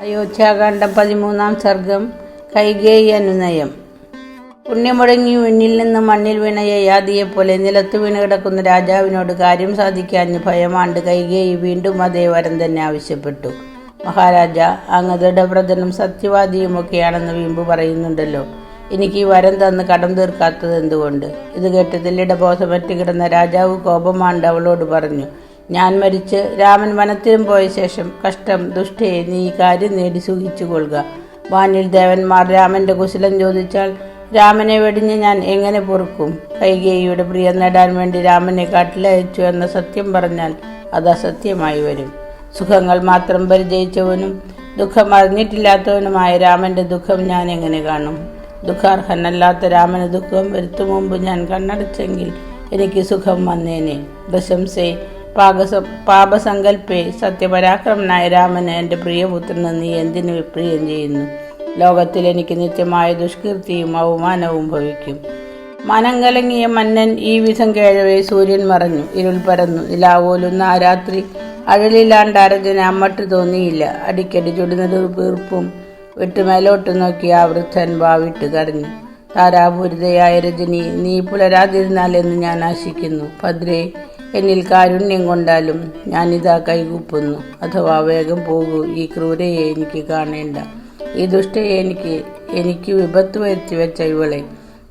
അയോധ്യാകാന്ഡം 13 സർഗം. കൈകേയി അനുനയം. പുണ്യമുടങ്ങി വിണ്ണിൽ നിന്ന് മണ്ണിൽ വീണ യയാതിയെപ്പോലെ നിലത്തു വീണ് കിടക്കുന്ന രാജാവിനോട് കാര്യം സാധിക്കാഞ്ഞ് ഭയമാണ്ട് കൈകേയി വീണ്ടും അതേ വരം തന്നെ ആവശ്യപ്പെട്ടു. മഹാരാജ, അങ്ങ് ദൃഢവ്രതനും സത്യവാദിയുമൊക്കെയാണെന്ന് വീമ്പ് പറയുന്നുണ്ടല്ലോ. എനിക്ക് ഈ വരം തന്ന് കടം തീർക്കാത്തത് എന്തുകൊണ്ട്? ഇത് കേട്ട് തെല്ലിടബോധമറ്റ് കിടന്ന രാജാവ് കോപമാണ്ട് അവളോട് പറഞ്ഞു, ഞാൻ മരിച്ച് രാമൻ വനത്തിലും പോയ ശേഷം കഷ്ടം ദുഷ്ടയെ നീ ഈ കാര്യം നേടി സുഖിച്ചു കൊള്ളുക. വാനിൽ ദേവന്മാർ രാമന്റെ കുശലം ചോദിച്ചാൽ രാമനെ വെടിഞ്ഞ് ഞാൻ എങ്ങനെ പൊറുക്കും? കൈകേയിയുടെ പ്രിയം നേടാൻ വേണ്ടി രാമനെ കാട്ടിലയച്ചു എന്ന സത്യം പറഞ്ഞാൽ അത് അസത്യമായി വരും. സുഖങ്ങൾ മാത്രം പരിചയിച്ചവനും ദുഃഖം അറിഞ്ഞിട്ടില്ലാത്തവനുമായ രാമന്റെ ദുഃഖം ഞാൻ എങ്ങനെ കാണും? ദുഃഖാർഹനല്ലാത്ത രാമന് ദുഃഖം വരുത്തും മുമ്പ് ഞാൻ കണ്ണടച്ചെങ്കിൽ എനിക്ക് സുഖം വന്നേനെ. പ്രശംസേ പാപസങ്കൽപ്പേ, സത്യപരാക്രമനായ രാമന് എൻ്റെ പ്രിയപുത്രന് നീ എന്തിനു പ്രിയം ചെയ്യുന്നു? ലോകത്തിൽ എനിക്ക് നിത്യമായ ദുഷ്കീർത്തിയും അവമാനവും ഭവിക്കും. മനം കലങ്ങിയ മന്നൻ ഈ വിധം കേഴവേ സൂര്യൻ മറഞ്ഞു, ഇരുൾ പരന്നു. നിലാവോലുന്ന ആ രാത്രി അഴലിലാണ്ട് അരജന് അമ്മട്ട് തോന്നിയില്ല. അടിക്കടി ചുടുന്നൊരു വീർപ്പും വിട്ട് മേലോട്ട് നോക്കി ആ വൃദ്ധൻ വാവിട്ട് കരഞ്ഞു. താരാപൂരിതയായ രജനി, നീ പുലരാതിരുന്നാൽ എന്ന് ഞാൻ ആശിക്കുന്നു. ഭദ്രേ, എന്നിൽ കാരുണ്യം കൊണ്ടാലും ഞാനിതാ കൈകൂപ്പുന്നു. അഥവാ വേഗം പോകൂ, ഈ ക്രൂരയെ എനിക്ക് കാണേണ്ട, ഈ ദുഷ്ടയെ എനിക്ക് വിപത്ത് വരുത്തി വെച്ച ഇവളെ.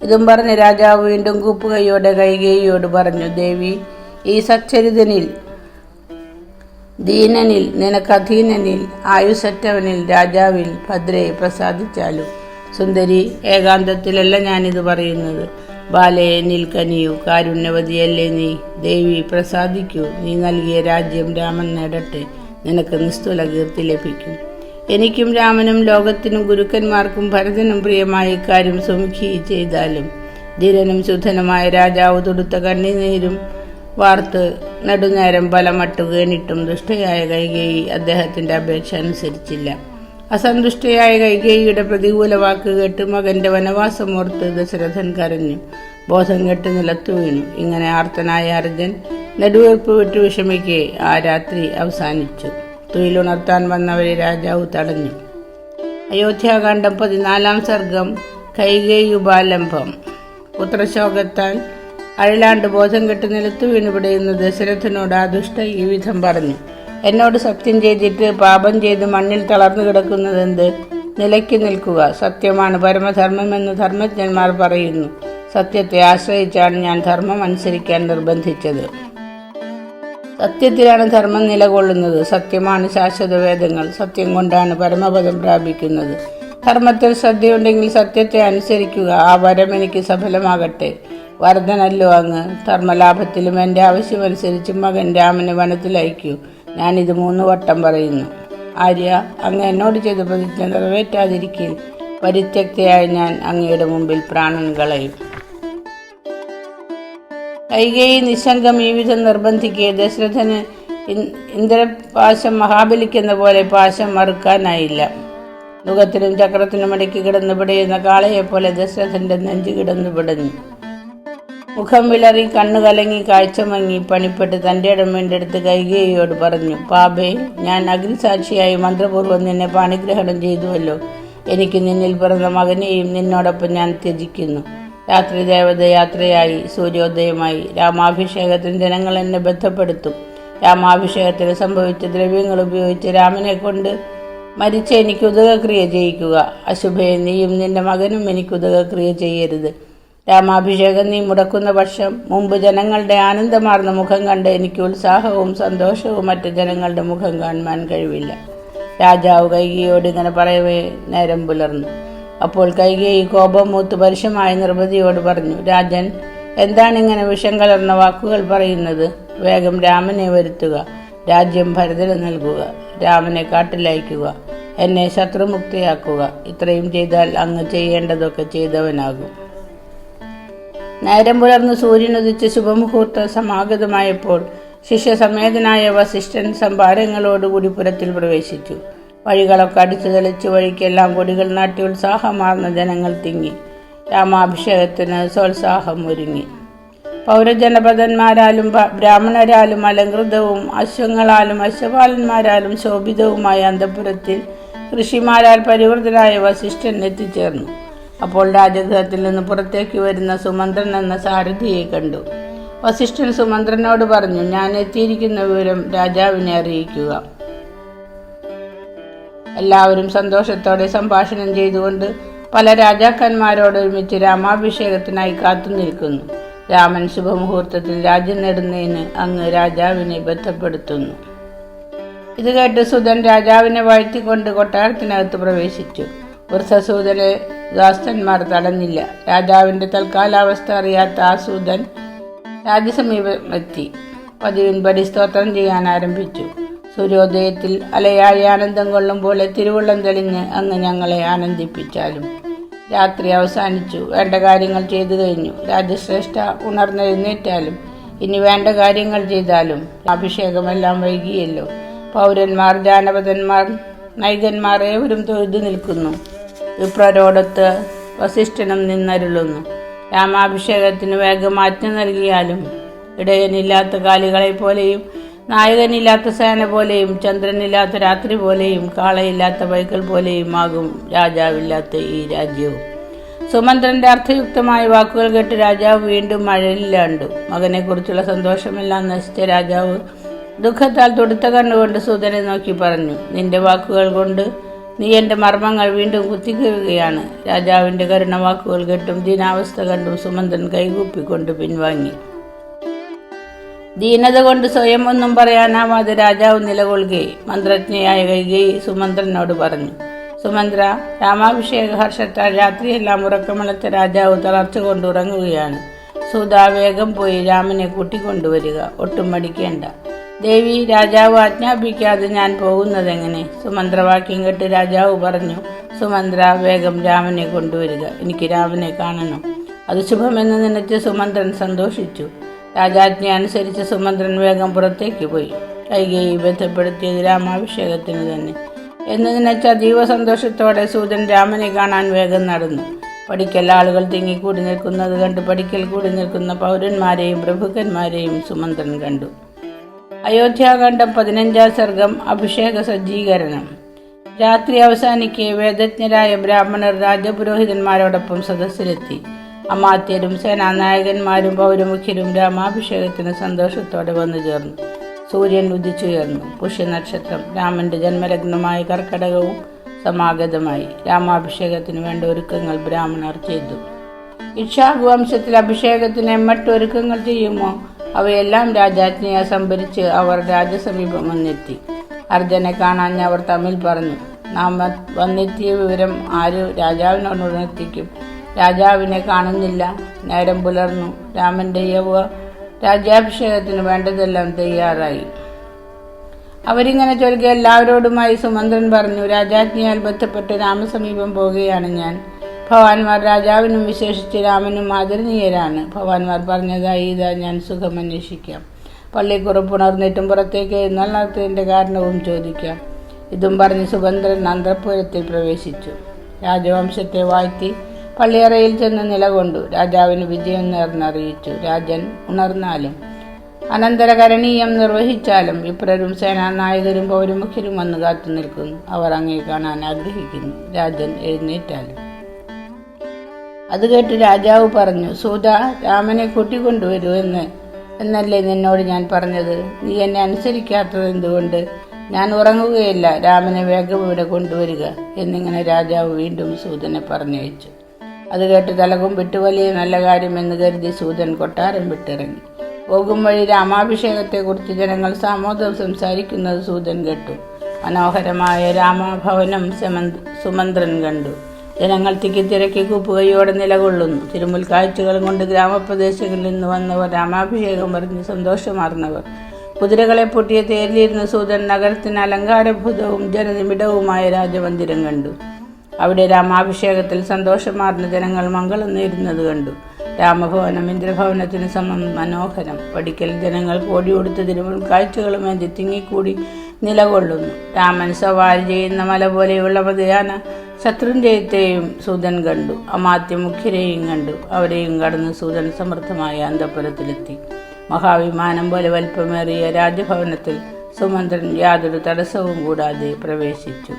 ഇതും പറഞ്ഞ് രാജാവ് വീണ്ടും കൂപ്പുകൈയോടെ കൈകേയിയോട് പറഞ്ഞു, ദേവി, ഈ സച്ചരിതനിൽ ദീനനിൽ നിനക്കധീനനിൽ ആയുസറ്റവനിൽ രാജാവിൽ ഭദ്രയെ പ്രസാദിച്ചാലും. സുന്ദരി, ഏകാന്തത്തിലല്ല ഞാനിത് പറയുന്നത്. ബാലയെ എന്നിൽ കനിയൂ, കാരുണ്യവതിയല്ലേ നീ. ദേവി, പ്രസാദിക്കൂ, നീ നൽകിയ രാജ്യം രാമൻ നേടട്ടെ, നിനക്ക് നിസ്തുല കീർത്തി ലഭിക്കും. എനിക്കും രാമനും ലോകത്തിനും ഗുരുക്കന്മാർക്കും ഭരതനും പ്രിയമായ ഇക്കാര്യം സുമുഖി ചെയ്താലും. ധീരനും ശുദ്ധനുമായ രാജാവ് തൊടുത്ത കണ്ണീരും വാർത്ത് നെടുനേരം ബലമട്ടു കേണിട്ടും ദുഷ്ടയായ കൈകേയി അദ്ദേഹത്തിന്റെ അപേക്ഷ അനുസരിച്ചില്ല. അസന്തുഷ്ടയായ കൈകേയിയുടെ പ്രതികൂല വാക്ക് കേട്ട് മകന്റെ വനവാസം ഓർത്ത് ദശരഥൻ കരഞ്ഞു. ബോധം കെട്ട് നിലത്തു വീണു. ഇങ്ങനെ ആർത്തനായ അർജൻ നെടുവീർപ്പ് വിട്ടു വിഷമിക്കെ ആ രാത്രി അവസാനിച്ചു. തുയിലുണർത്താൻ വന്നവരെ രാജാവ് തടഞ്ഞു. അയോധ്യാകാന്ഡം 14 സർഗം. കൈകേയുപാലംഭം. പുത്രശോകത്താൽ അഴലാണ്ട് ബോധം കെട്ട് നിലത്തു വീണുപിടയുന്ന ദശരഥനോട് ആ ദുഷ്ട ഈ വിധം പറഞ്ഞു, എന്നോട് സത്യം ചെയ്തിട്ട് പാപം ചെയ്ത് മണ്ണിൽ തളർന്നു കിടക്കുന്നതെന്ത്? നിലയ്ക്ക് നിൽക്കുക. സത്യമാണ് പരമധർമ്മമെന്ന് ധർമ്മജ്ഞന്മാർ പറയുന്നു. സത്യത്തെ ആശ്രയിച്ചാണ് ഞാൻ ധർമ്മം അനുസരിക്കാൻ നിർബന്ധിച്ചത്. സത്യത്തിലാണ് ധർമ്മം നിലകൊള്ളുന്നത്. സത്യമാണ് ശാശ്വത വേദങ്ങൾ. സത്യം കൊണ്ടാണ് പരമപദം പ്രാപിക്കുന്നത്. ധർമ്മത്തിൽ ശ്രദ്ധയുണ്ടെങ്കിൽ സത്യത്തെ അനുസരിക്കുക. ആ വരം എനിക്ക് സഫലമാകട്ടെ. വരദനല്ലോ അങ്ങ്. ധർമ്മലാഭത്തിലും എൻ്റെ ആവശ്യമനുസരിച്ച് മകൻ രാമന് വനത്തിൽ അയക്കൂ. ഞാനിത് 3 വട്ടം പറയുന്നു. ആര്യ, അങ്ങ് എന്നോട് ചെയ്ത പ്രതിജ്ഞ നിറവേറ്റാതിരിക്കിൽ പരിത്യക്തയായി ഞാൻ അങ്ങയുടെ മുമ്പിൽ പ്രാണൻ കളയും. കൈകേയി നിശങ്കം ഈ വിധം നിർബന്ധിക്കെ ദശരഥന് ഇന്ദ്രപാശം മഹാബലിക്കുന്ന പോലെ പാശം മറുക്കാനായില്ല. മുഖത്തിനും ചക്രത്തിനും ഇടയ്ക്ക് കിടന്നു പിടയുന്ന കാളയെപ്പോലെ ദശരഥന്റെ നെഞ്ചു കിടന്നു പിടഞ്ഞു. മുഖം വിളറി, കണ്ണു കലങ്ങി, കാഴ്ച മങ്ങി, പണിപ്പെട്ട് തൻ്റെ ഇടം വീണ്ടെടുത്ത് കൈകേയിയോട് പറഞ്ഞു, പാപേ, ഞാൻ അഗ്നിസാക്ഷിയായി മന്ത്രപൂർവ്വം നിന്നെ പാണിഗ്രഹണം ചെയ്തുവല്ലോ. എനിക്ക് നിന്നിൽ പിറന്ന മകനെയും നിന്നോടൊപ്പം ഞാൻ ത്യജിക്കുന്നു. രാത്രി ദേവതയാത്രയായി സൂര്യോദയമായി രാമാഭിഷേകത്തിന് ജനങ്ങൾ എന്നെ ബന്ധപ്പെടുത്തും. രാമാഭിഷേകത്തിന് സംഭവിച്ച ദ്രവ്യങ്ങൾ ഉപയോഗിച്ച് രാമനെ കൊണ്ട് മരിച്ച എനിക്ക് ഉദകക്രിയ ചെയ്യിക്കുക. അശുഭയെ, നീയും നിന്റെ മകനും എനിക്ക് ഉദകക്രിയ ചെയ്യരുത്. രാമാഭിഷേകം നീ മുടക്കുന്ന പക്ഷം മുമ്പ് ജനങ്ങളുടെ ആനന്ദമാർന്ന മുഖം കണ്ട് എനിക്ക് ഉത്സാഹവും സന്തോഷവും മറ്റ് ജനങ്ങളുടെ മുഖം കാണുവാൻ കഴിവില്ല. രാജാവ് കൈകേയിയോട് ഇങ്ങനെ പറയവേ നേരം പുലർന്നു. അപ്പോൾ കൈകേയി കോപം മൂത്ത് പരുഷമായ നിർമ്മതിയോട് പറഞ്ഞു, രാജൻ, എന്താണിങ്ങനെ വിഷം കലർന്ന വാക്കുകൾ പറയുന്നത്? വേഗം രാമനെ വരുത്തുക. രാജ്യം ഭരതന് നൽകുക. രാമനെ കാട്ടിലയക്കുക. എന്നെ ശത്രുമുക്തിയാക്കുക. ഇത്രയും ചെയ്താൽ അങ്ങ് ചെയ്യേണ്ടതൊക്കെ ചെയ്തവനാകും. നേരം പുലർന്ന് സൂര്യനുദിച്ച് ശുഭമുഹൂർത്തം സമാഗതമായപ്പോൾ ശിഷ്യസമേതനായ വസിഷ്ഠൻ സംഭാരങ്ങളോടുകൂടി പുരത്തിൽ പ്രവേശിച്ചു. വഴികളൊക്കെ അടിച്ചു തെളിച്ച് വഴിക്കെല്ലാം കൊടികൾ നാട്ടി ഉത്സാഹമാർന്ന ജനങ്ങൾ തിങ്ങി. രാമാഭിഷേകത്തിന് സോത്സാഹം ഒരുങ്ങി. പൗരജനപദന്മാരാലും ബ്രാഹ്മണരാലും അലങ്കൃതവും അശ്വങ്ങളാലും അശ്വപാലന്മാരാലും ശോഭിതവുമായ അന്തഃപുരത്തിൽ ഋഷിമാരാൽ പരിവൃതനായ വസിഷ്ഠൻ എത്തിച്ചേർന്നു. അപ്പോൾ രാജഗൃഹത്തിൽ നിന്ന് പുറത്തേക്ക് വരുന്ന സുമന്ത്രൻ എന്ന സാരഥിയെ കണ്ടു. വസിഷ്ഠൻ സുമന്ത്രനോട് പറഞ്ഞു, ഞാൻ എത്തിയിരിക്കുന്ന വിവരം രാജാവിനെ അറിയിക്കുക. എല്ലാവരും സന്തോഷത്തോടെ സംഭാഷണം ചെയ്തുകൊണ്ട് പല രാജാക്കന്മാരോട് ഒരുമിച്ച് രാമാഭിഷേകത്തിനായി കാത്തു നിൽക്കുന്നു. രാമൻ ശുഭമുഹൂർത്തത്തിൽ രാജ്യം നേടുന്നതിന് അങ്ങ് രാജാവിനെ ബന്ധപ്പെടുത്തുന്നു. ഇത് കേട്ട് സുതൻ രാജാവിനെ വാഴ്ത്തിക്കൊണ്ട് കൊട്ടാരത്തിനകത്ത് പ്രവേശിച്ചു. വൃദ്ധസൂതനെ ദാസ്തന്മാർ തടഞ്ഞില്ല. രാജാവിന്റെ തൽക്കാലാവസ്ഥ അറിയാത്ത ആ സൂതൻ രാജസമീപമെത്തി പതിവിൻപടി സ്തോത്രം ചെയ്യാൻ ആരംഭിച്ചു. സൂര്യോദയത്തിൽ അലയാഴി ആനന്ദം കൊള്ളും പോലെ തിരുവുള്ളം തെളിഞ്ഞ് അങ്ങ് ഞങ്ങളെ ആനന്ദിപ്പിച്ചാലും. രാത്രി അവസാനിച്ചു, വേണ്ട കാര്യങ്ങൾ ചെയ്തു കഴിഞ്ഞു. രാജശ്രേഷ്ഠ ഉണർന്നെഴുന്നേറ്റാലും ഇനി വേണ്ട കാര്യങ്ങൾ ചെയ്താലും അഭിഷേകമെല്ലാം വൈകിയല്ലോ. പൗരന്മാർ, ജാനപദന്മാർ, നൈകന്മാർ ഏവരും തൊഴുതു നിൽക്കുന്നു. വിപ്രരോടൊത്ത് വസിഷ്ഠനും നിന്നരുളുന്നു. രാമാഭിഷേകത്തിന് വേഗം മാറ്റം നൽകിയാലും ഇടയനില്ലാത്ത കാലികളെ പോലെയും നായകനില്ലാത്ത സേന പോലെയും ചന്ദ്രനില്ലാത്ത രാത്രി പോലെയും കാളയില്ലാത്ത വൈക്കൽ പോലെയും ആകും രാജാവില്ലാത്ത ഈ രാജ്യവും. സുമന്ത്രന്റെ അർത്ഥയുക്തമായ വാക്കുകൾ കേട്ട് രാജാവ് വീണ്ടും മഴയിലാണ്ടു. മകനെക്കുറിച്ചുള്ള സന്തോഷമെല്ലാം നശിച്ച രാജാവ് ദുഃഖത്താൽ തുടുത്ത കണ്ണുകൊണ്ട് സൂതനെ നോക്കി പറഞ്ഞു, നിന്റെ വാക്കുകൾ കൊണ്ട് നീ എന്റെ മർമ്മങ്ങൾ വീണ്ടും കുത്തിക്കീറുകയാണ്. രാജാവിന്റെ കരുണവാക്കുകൾ കേട്ടും ദീനാവസ്ഥ കണ്ടും സുമന്ത്രൻ കൈകൂപ്പിക്കൊണ്ട് പിൻവാങ്ങി. ദീനത കൊണ്ട് സ്വയം ഒന്നും പറയാനാവാതെ രാജാവ് നിലകൊള്ളുകയും മന്ത്രജ്ഞയായ കൈകേയി സുമന്ത്രനോട് പറഞ്ഞു, സുമന്ത്ര, രാമാഭിഷേക ഹർഷത്താൽ രാത്രിയെല്ലാം ഉറക്കമിളച്ച രാജാവ് തളർച്ച കൊണ്ട് ഉറങ്ങുകയാണ്. സൂതാ, വേഗം പോയി രാമനെ കൂട്ടിക്കൊണ്ടുവരിക, ഒട്ടും മടിക്കേണ്ട. ദേവി, രാജാവ് ആജ്ഞാപിക്കാതെ ഞാൻ പോകുന്നതെങ്ങനെ? സുമന്ത്രവാക്യം കേട്ട് രാജാവ് പറഞ്ഞു, സുമന്ത്ര, വേഗം രാമനെ കൊണ്ടുവരിക, എനിക്ക് രാമനെ കാണണം. അത് ശുഭമെന്ന് നനച്ച് സുമന്ത്രൻ സന്തോഷിച്ചു. രാജാജ്ഞ അനുസരിച്ച് സുമന്ത്രൻ വേഗം പുറത്തേക്ക് പോയി. കൈകേയി ബന്ധപ്പെടുത്തിയത് രാമാഭിഷേകത്തിന് തന്നെ എന്ന് നനച്ച് അതീവ സന്തോഷത്തോടെ സൂതൻ രാമനെ കാണാൻ വേഗം നടന്നു. പടിക്കൽ ആളുകൾ തിങ്ങിക്കൂടി നിൽക്കുന്നത് കണ്ട് പടിക്കൽ കൂടി നിൽക്കുന്ന പൗരന്മാരെയും പ്രഭുക്കന്മാരെയും സുമന്ത്രൻ കണ്ടു. അയോധ്യാകാന്ഡം 15-ാം സർഗം. അഭിഷേക സജ്ജീകരണം. രാത്രി അവസാനിക്കെ വേദജ്ഞരായ ബ്രാഹ്മണർ രാജപുരോഹിതന്മാരോടൊപ്പം സദസ്സിലെത്തി. അമാത്യരും സേനാനായകന്മാരും പൗരമുഖ്യരും രാമാഭിഷേകത്തിന് സന്തോഷത്തോടെ വന്നു ചേർന്നു. സൂര്യൻ ഉദിച്ചുയർന്നു. പുഷ്യനക്ഷത്രം രാമന്റെ ജന്മലഗ്നമായ കർക്കടകവും സമാഗതമായി. രാമാഭിഷേകത്തിന് വേണ്ട ഒരുക്കങ്ങൾ ബ്രാഹ്മണർ ചെയ്തു. ഇക്ഷ്വാകു വംശത്തിൽ അഭിഷേകത്തിന് എമ്മട്ട് ഒരുക്കങ്ങൾ ചെയ്യുമോ അവയെല്ലാം രാജാജ്ഞയെ സംഭരിച്ച് അവർ രാജസമീപം വന്നെത്തി. അർജുനെ കാണാൻ അവർ തമ്മിൽ പറഞ്ഞു, നാം വന്നെത്തിയ വിവരം ആര് രാജാവിനോട് ഉണർത്തിക്കും? രാജാവിനെ കാണുന്നില്ല. നേരം പുലർന്നു. രാമന്റെ യൗവ രാജ്യാഭിഷേകത്തിന് വേണ്ടതെല്ലാം തയ്യാറായി. അവരിങ്ങനെ ചൊല്ലുക എല്ലാവരോടുമായി സുമന്ത്രൻ പറഞ്ഞു, രാജാജ്ഞയാൽ ബന്ധപ്പെട്ട് രാമസമീപം പോകുകയാണ് ഞാൻ. ഭവാന്മാർ രാജാവിനും വിശേഷിച്ച് രാമനും ആദരണീയരാണ്. ഭവാന്മാർ പറഞ്ഞതായി ഇതാ ഞാൻ സുഖം അന്വേഷിക്കാം. പള്ളിക്കുറപ്പുണർന്നിട്ടും പുറത്തേക്ക് എഴുന്നള്ളാത്തതിന്റെ കാരണവും ചോദിക്കാം. ഇതും പറഞ്ഞ് സുമന്ത്രൻ അന്തഃപുരത്തിൽ പ്രവേശിച്ചു. രാജവംശത്തെ വാഴ്ത്തി പള്ളിയറയിൽ ചെന്ന് നിലകൊണ്ടു. രാജാവിന് വിജയം നേർന്നറിയിച്ചു. രാജൻ ഉണർന്നാലും അനന്തരകരണീയം നിർവഹിച്ചാലും വിപ്രരും സേനാനായകരും പൗരമുഖ്യരും വന്ന് കാത്തു നിൽക്കുന്നു. അവർ അങ്ങേ കാണാൻ ആഗ്രഹിക്കുന്നു. രാജൻ എഴുന്നേറ്റാലും. അത് കേട്ട് രാജാവ് പറഞ്ഞു, സൂത, രാമനെ കൂട്ടിക്കൊണ്ടുവരൂ എന്നല്ലേ നിന്നോട് ഞാൻ പറഞ്ഞത്? നീ എന്നെ അനുസരിക്കാത്തത് എന്തുകൊണ്ട്? ഞാൻ ഉറങ്ങുകയില്ല. രാമനെ വേഗം ഇവിടെ കൊണ്ടുവരിക എന്നിങ്ങനെ രാജാവ് വീണ്ടും സൂതനെ പറഞ്ഞയച്ചു. അത് കേട്ട് തലകുമ്പിട്ട് വലിയ നല്ല കാര്യമെന്ന് കരുതി സൂതൻ കൊട്ടാരം വിട്ടിറങ്ങി. പോകും വഴി രാമാഭിഷേകത്തെക്കുറിച്ച് ജനങ്ങൾ സാമോദം സംസാരിക്കുന്നത് സൂതൻ കേട്ടു. മനോഹരമായ രാമഭവനം സുമന്ത്രൻ കണ്ടു. ജനങ്ങൾ തിക്കിത്തിരക്കി കൂപ്പുകൈയോടെ നിലകൊള്ളുന്നു. തിരുമുൽ കാഴ്ചകളും കൊണ്ട് ഗ്രാമപ്രദേശങ്ങളിൽ നിന്ന് വന്നവർ രാമാഭിഷേകം പറഞ്ഞ് സന്തോഷമാർന്നവർ. കുതിരകളെ പൊട്ടിയ തേരിലിരുന്ന സൂതൻ നഗരത്തിന് അലങ്കാരഭൂതവും ജനനിമിടവുമായ രാജമന്ദിരം കണ്ടു. അവിടെ രാമാഭിഷേകത്തിൽ സന്തോഷമാർന്ന ജനങ്ങൾ മംഗളം നേരുന്നത് കണ്ടു. രാമഭവനം ഇന്ദ്രഭവനത്തിന് സമം മനോഹരം. പടിക്കൽ ജനങ്ങൾ കോടിയൊടുത്ത് തിരുമുൽ കാഴ്ചകളുമേന്തി തിങ്ങിക്കൂടി നിലകൊള്ളുന്നു. രാമൻ സവാരി ചെയ്യുന്ന മല പോലെയുള്ള മതിയാന ശത്രുഞ്ജയത്തെയും സൂതൻ കണ്ടു. അമാത്യമുഖ്യരെയും കണ്ടു. അവരെയും കടന്ന് സൂതൻ സമൃദ്ധമായ അന്തഃപുരത്തിലെത്തി. മഹാവിമാനം പോലെ വലിപ്പമേറിയ രാജഭവനത്തിൽ സുമന്ത്രൻ യാതൊരു തടസ്സവും കൂടാതെ പ്രവേശിച്ചു.